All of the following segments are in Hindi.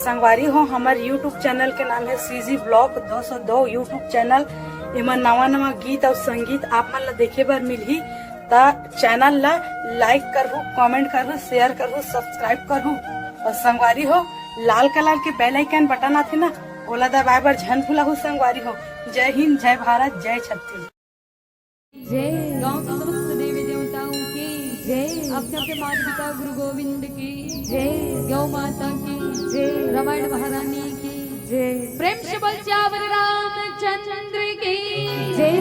संगवारी हो हमारे यूट्यूब चैनल के नाम है सीजी ब्लॉग 202 यूट्यूब चैनल। एमा नवा नवा गीत और संगीत आप मन ला देखे बर मिलही। ता चैनल ला लाइक करहु, कमेंट करहु, शेयर करहु, सब्सक्राइब करहु। और संगवारी हो लाल कलर के बेल आइकन बटन आथे ना, ओला दबाए बर झन भूलहु संगवारी हो। जय हिंद, जय भारत, जय छत्तीसगढ़। जय गांव के समस्त देवी देवताओं की जय। अपने अपने माता पिता गुरु गोविंद की जय। गौ माता की जय। रामायण महारानी की जय। प्रेम से बोल सियावर रामचंद्र की जय।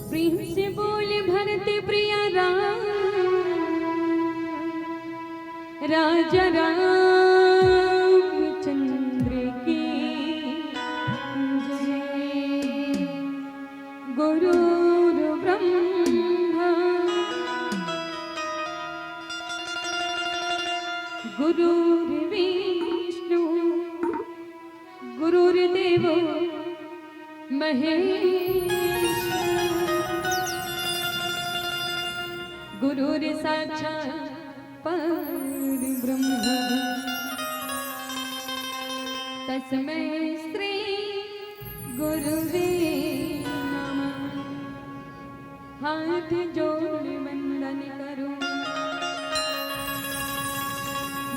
प्रेम से बोल भरत प्रिया राम राजा रामचंद्र। गुरुर्देवो महेश गुरुर् साक्षात् परब्रह्म तस्मै श्री गुरुवे नमः। हाथ जोड़ वंदन करूं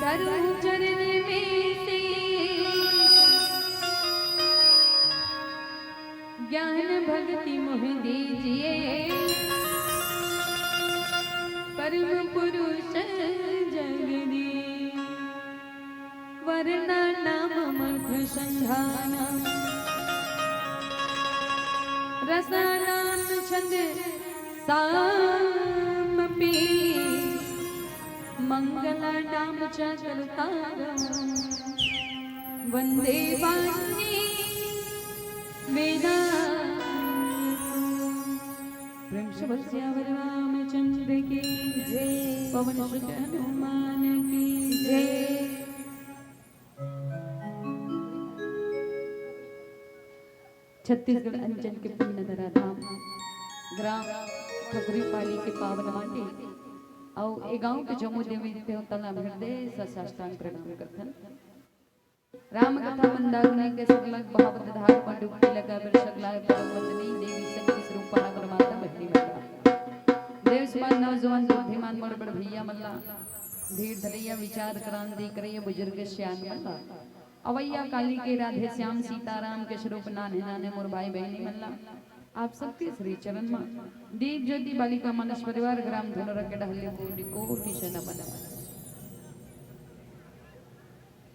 धरूं चरण में से ज्ञान भक्ति मोह दीजिए परम पुरुष जगदी वरना नाम मध्य संधाना रसानाम छंद सामपि मंगला नाम च करतारं वंदे वाणी वेदा प्रेम श्यावर रामचंद्र की जय पवन सुत हनुमान की जय। छत्तीसगढ़ अंचल के पुण्य धरा धाम ग्राम ठकुरी पाली के पावन माटी और ए गांव के जमू देवी देवता हृदय साष्टांग प्रणाम करथन। राम कथा मंदाकिनी के सगलग भावत धार पर डुबकी लगा बर सगला परमवंदनी देवी शक्ति स्वरूप परमात्मा बहनी मल्ला देव समान नौजवान बुद्धिमान मोर बड़ भैया मल्ला धीर धरैया विचार क्रांति करैया बुजुर्ग श्याम मल्ला अवैया काली के राधे श्याम सीताराम के स्वरूप नाने नाने मोर भाई बहनी मल्ला आप सबके श्री चरण में दीप ज्योति बालिका मानस परिवार ग्राम धुनर के डहले कोटि से नमन।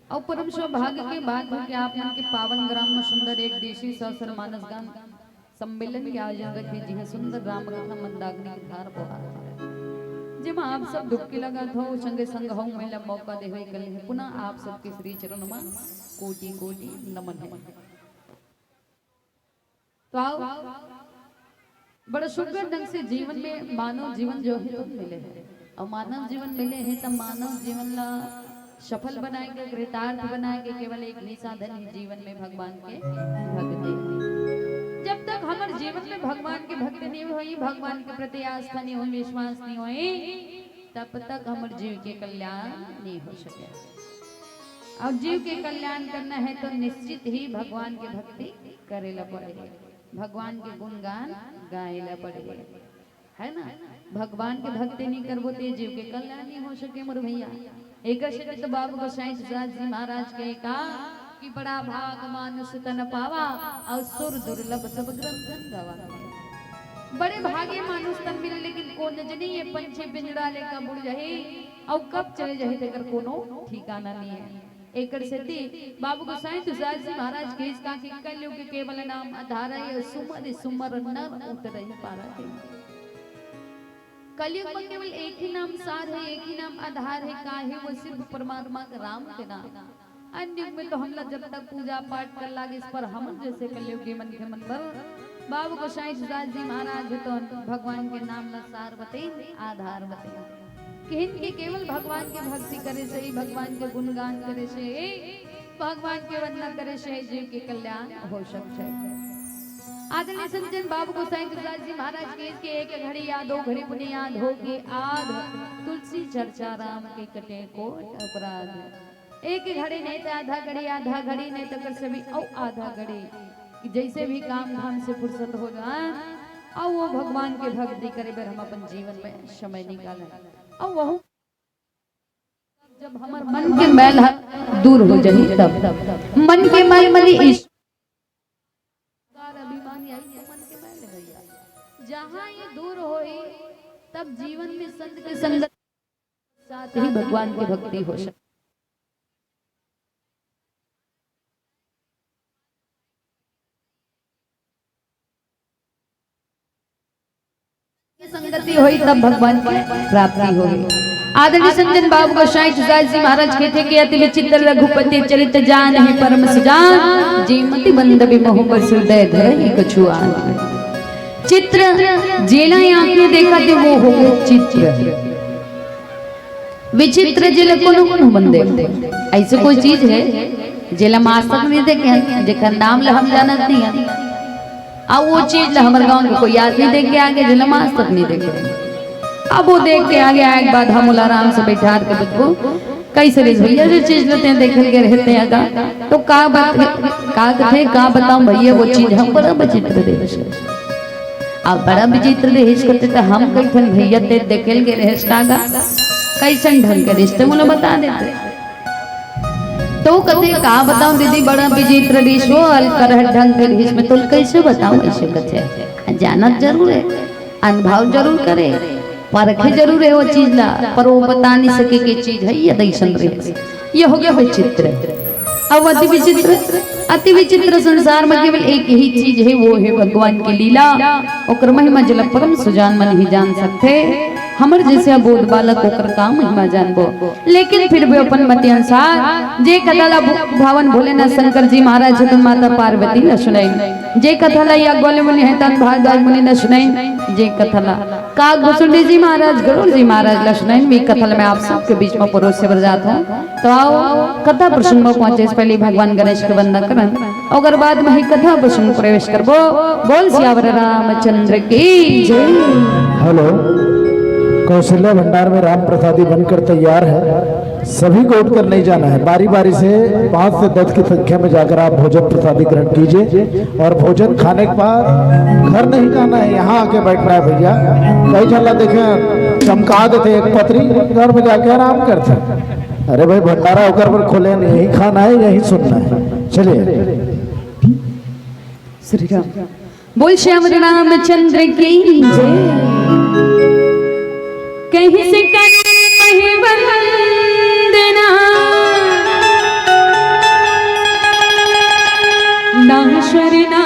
और परम सौभाग्य की बात है कि आप यहाँ के पावन ग्राम में सुंदर एक देशी सौसर मानस गान सम्मेलन के आयोजन रखे जी है सुंदर राम कथा मंदाकिनी की धार बहार जिमा आप सब डुबकी लगा थो संगे संग हो मेला मौका दे हुए कल है पुनः आप सबके श्री चरण में कोटि कोटि नमन है। तो आओ बड़ा सुंदर ढंग से जीवन में मानव जीवन जो है तो मिले है और मानव जीवन मिले है तब मानव जीवन ला सफल बनाएंगे कृतार्थ बनाएंगे केवल एक ही साधन है जीवन में भगवान के भक्ति। जब तक हमारे जीवन में भगवान की भक्ति नहीं हुई भगवान के प्रति आस्था नहीं हुई विश्वास नहीं हुई तब तक हमारे जीव के कल्याण नहीं हो सके। और जीव के कल्याण करना है तो निश्चित ही भगवान की भक्ति करेला पड़ेगा भगवान के गुणगान गाएला पड़ेगा है ना। भगवान की भक्ति नहीं करबो तो जीव के कल्याण नहीं हो सके मोर भैया। एक तो बाबू गोसाई तुलसीदास जी महाराज के कहा कि बड़ा भाग मानुष तन पावा और सुर दुर्लभ सब ग्रंथन गवा। बड़े भागे मानुष तन मिले लेकिन कौन जनी ये पंछी पिंजरा लेकर बुड़ जाए और कब चले जाए तेकर कोनो ठिकाना नहीं है। एक से बाबू गोसाई तुलसीदास जी महाराज के इसका कि कलयुग के केवल नाम आधार है सुमर सुमर नर उतर ही पारा थे। कलयुग में केवल एक ही नाम सार है एक ही नाम आधार है काहे वो सिर्फ परमात्मा का राम के नाम। अन्य युग में तो हम लोग जब तक पूजा पाठ कर लागे इस पर हम जैसे कलयुग के मन के मन पर बाबू गोसाई तुलसीदास जी महाराज तो भगवान के नाम ला सार बते आधार बते कि इनके केवल भगवान के भक्ति करे से भगवान के गुणगान करे से भगवान के वंदना करे से जीव के कल्याण हो सकते है। आदरणीय संजन बाबू गोसाई तुलसीदास जी महाराज के एक घड़ी या दो घड़ी पुण्य याद होगी आध तुलसी चर्चा राम के कटे कोट अपराध। एक घड़ी नहीं तो आधा घड़ी नहीं तो कर सभी और आधा घड़ी जैसे भी काम धाम से फुर्सत हो जाए और वो भगवान के भक्ति करे बर हम अपन जीवन में समय निकालें और वह जब हमारे मन के मैल दूर हो जाए तब मन के मैल मली जहाँ ये दूर होए तब जीवन में संत के संगत साथ ही भगवान की भक्ति हो सकती। संगति हुई तब भगवान की प्राप्ति होगी। आदरणीय संजन बाबू गोसाई तुलसीदास जी महाराज कहते कि अति विचित्र रघुपति चरित जान है परम सुजान जीमति बंद विमोह पर हृदय धरहि कछु आन। चित्र जेला आपने देखा थे वो हो गए चित्र विचित्र जिले को बंदे ऐसे कोई चीज है जेला मास्टर नहीं देखे जेकर नाम ला हम जानत नहीं है अब वो चीज ला हमर गांव के कोई आदमी देख के आगे जेला मास्टर नहीं देखे अब वो देख के आगे आए बाद हम आराम से बैठा के बच्चों कैसे रे भैया जो चीज लेते हैं देख के रहते हैं तो का बताऊं भैया वो चीज हम बड़ा विचित्र देश अब बड़ा विचित्र देश करते तो हम कैसन भैया ते देखेल के रहस कागा कैसन ढंग के रिश्ते मुझे बता देते तो कते का बताऊं दीदी बड़ा विचित्र देश हो अलकर ढंग के देश में तो कैसे बताऊं ऐसे कथे जानत जरूर है अनुभव जरूर करे परखे जरूर है वो चीज ला पर वो बता नहीं सके कि चीज है या दैसन रहे ये हो गया विचित्र अब अति विचित्र संसार में केवल एक ही चीज है वो है भगवान की लीला ओकर महिमा जल परम सुजान मन ही जान सकते हमर जैसे बोध बालक ओकर का महिमा जानबो लेकिन फिर भी अपन मति अनुसार जे कथाला भावन भोलेनाथ शंकर जी महाराज जगन माता पार्वती न सुनाई जे कथाला या गोले मुनि है तन भारद्वाज मुनि न सुनाई जे कथाला का घुसुंडी जी महाराज गरुड़ जी महाराज ल सुनाई मैं कथाला में आप सबके बीच में परोस से बरजात हूं तो आओ कथा प्रसंग में पहुंचे से पहले भगवान गणेश के वंदना करन और बाद में ही कथा प्रसंग प्रवेश करबो बोल सियावर रामचंद्र की जय। हेलो, कौशल्या भंडार में राम प्रसादी बनकर तैयार है। सभी को उठकर नहीं जाना है, बारी बारी से 5 से 10 की संख्या में जाकर आप भोजन प्रसादी ग्रहण कीजिए और भोजन खाने के बाद घर नहीं जाना है, यहाँ आके बैठना है भैया। कई झल्ला देखे चमका देते एक पत्री, घर में जाके आराम करते। अरे भाई भंडारा होकर पर खोले नहीं, यही खाना है यही सुनना है। चलिए श्री राम बोल श्याम रामचंद्र की जय। कहीं से कर वंदना नाशरना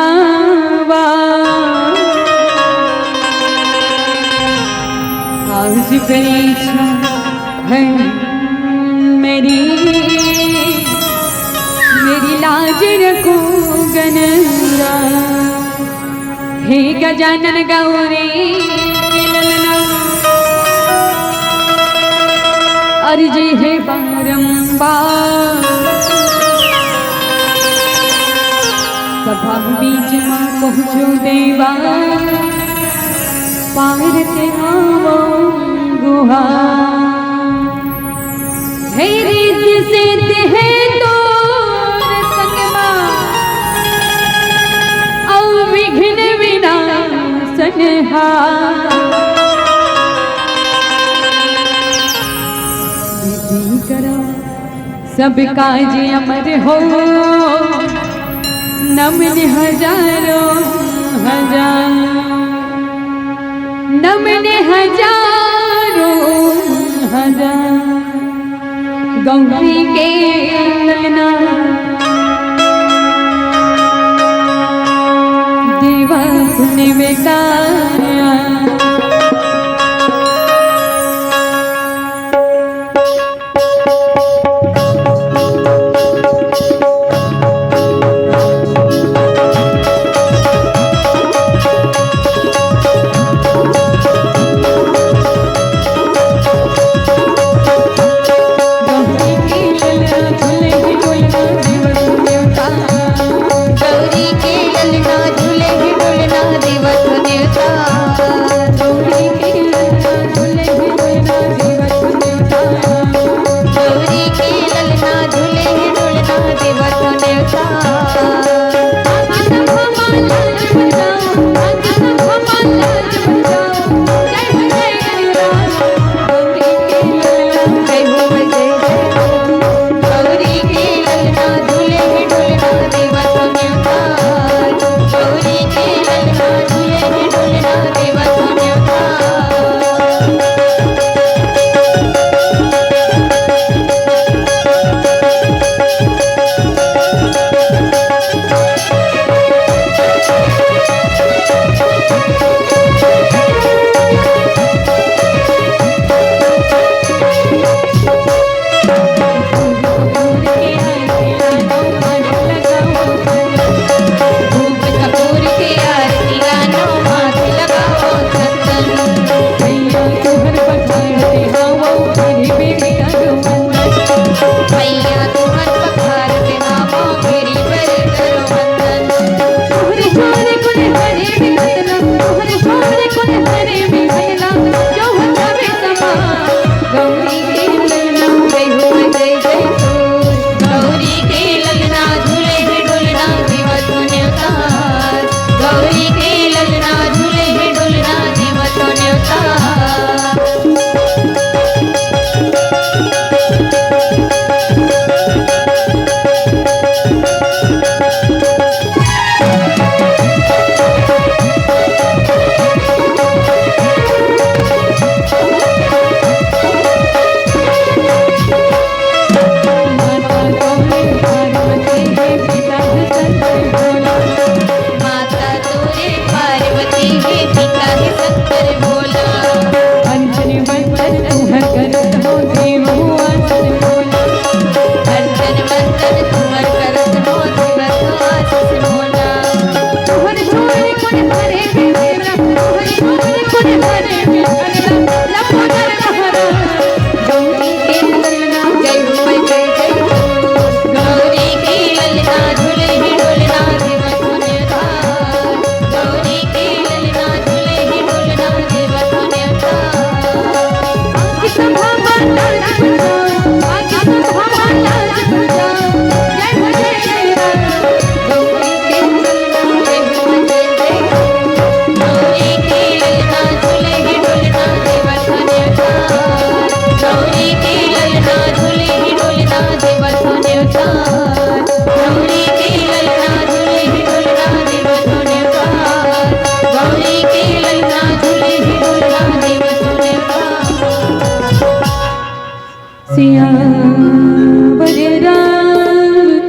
आवा आज परीक्षा है मेरी लाज रखो गनरा हे गजानन गौरी अर्जी है बारंबार सभा बीच में पहुँचो देवा पार ते आवो गुहा हे रीत से है तो संगमा औ विघ्न विनाशनहा सब काज अमर हो नमन हजारों हजार नमन हजारों हजार गौरी के ललना देवा ने बेटाया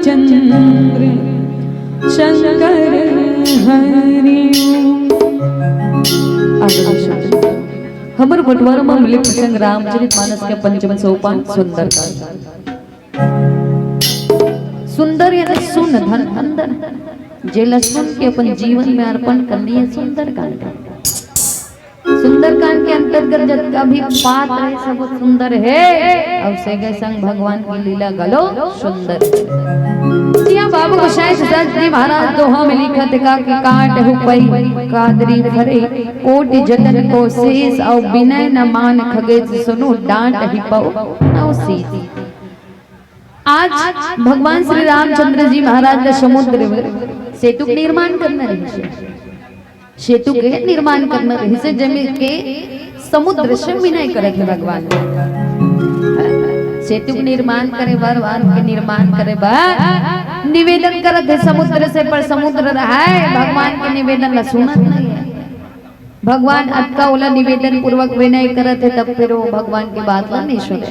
रामचंद्र शंकर हरि हमर बटवार में मिले प्रसंग रामचरितमानस के पंचम सोपान सुंदर कांड। सुंदर यानी सुन धन अंदर जेला सुन के अपन जीवन में अर्पण करनी है सुंदर कांड। सुंदरकांड के अंतर्गत जितना भी पाठ है सब सुंदर है और से गए संग भगवान की लीला गलो सुंदर। जिया बाबू गोसाई दशरथ जी महाराज दोहा में लिखत का कि काट हुपई कादरी भरे कोट जतन को शेष और विनय न मान खगेश सुनो डांट ही पाओ नौ शीश। आज भगवान श्री रामचंद्र जी महाराज ने समुद्र में सेतु निर्माण करना है। सेतु के निर्माण करना रही से जमीन के समुद्र से विनय करे थे भगवान। सेतु के निर्माण करे भगवान के निर्माण करे निवेदन करे थे समुद्र से पर समुद्र रहा है भगवान के निवेदन ला सुनत नहीं है। भगवान अटका वाला निवेदन पूर्वक विनय करे थे तब फिर वो भगवान की बात ला नहीं सुने।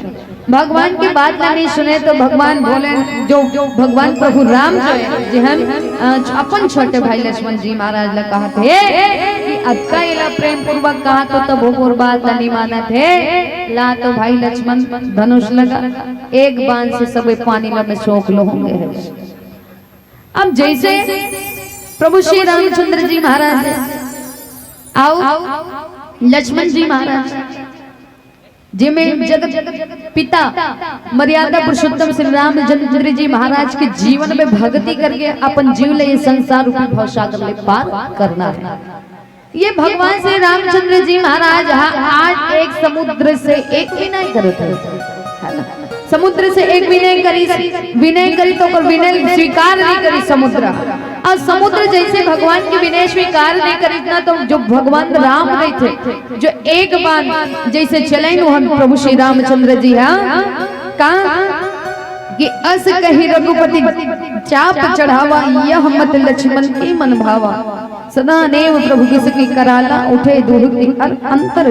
भगवान की बात ला नहीं सुने तो भगवान बोले जो भगवान प्रभु राम जो है हम अपन छोटे भाई लक्ष्मण जी महाराज ला कहा थे कि अटका इला प्रेम पूर्वक कहा तो तब वो बात ला नहीं माना थे ला तो भाई लक्ष्मण धनुष लगा एक बाण से सब पानी में सोख लो होंगे। अब जैसे प्रभु श्री रामचंद्र जी महाराज आओ लक्ष्मण जी महाराज जिमे जगत पिता मर्यादा पुरुषोत्तम श्री रामचंद्र जी महाराज के जीवन में भक्ति करके अपन जीव ले संसार रूपी भवसागर ले पार करना है। ये भगवान श्री रामचंद्र जी महाराज आज एक समुद्र से एक विनय करते हैं। समुद्र से एक विनय करी तो विनय स्वीकार नहीं करी समुद्र और समुद्र जैसे भगवान की विनय स्वीकार नहीं करी ना तो जो भगवान राम नहीं थे जो एक बार जैसे चले हम प्रभु श्री रामचंद्र जी कहा कि अस कही रघुपति चाप चढ़ावा यह मत लक्ष्मण की मन भावा सदा नेव प्रभु किसकी कराला उठे दूर अंतर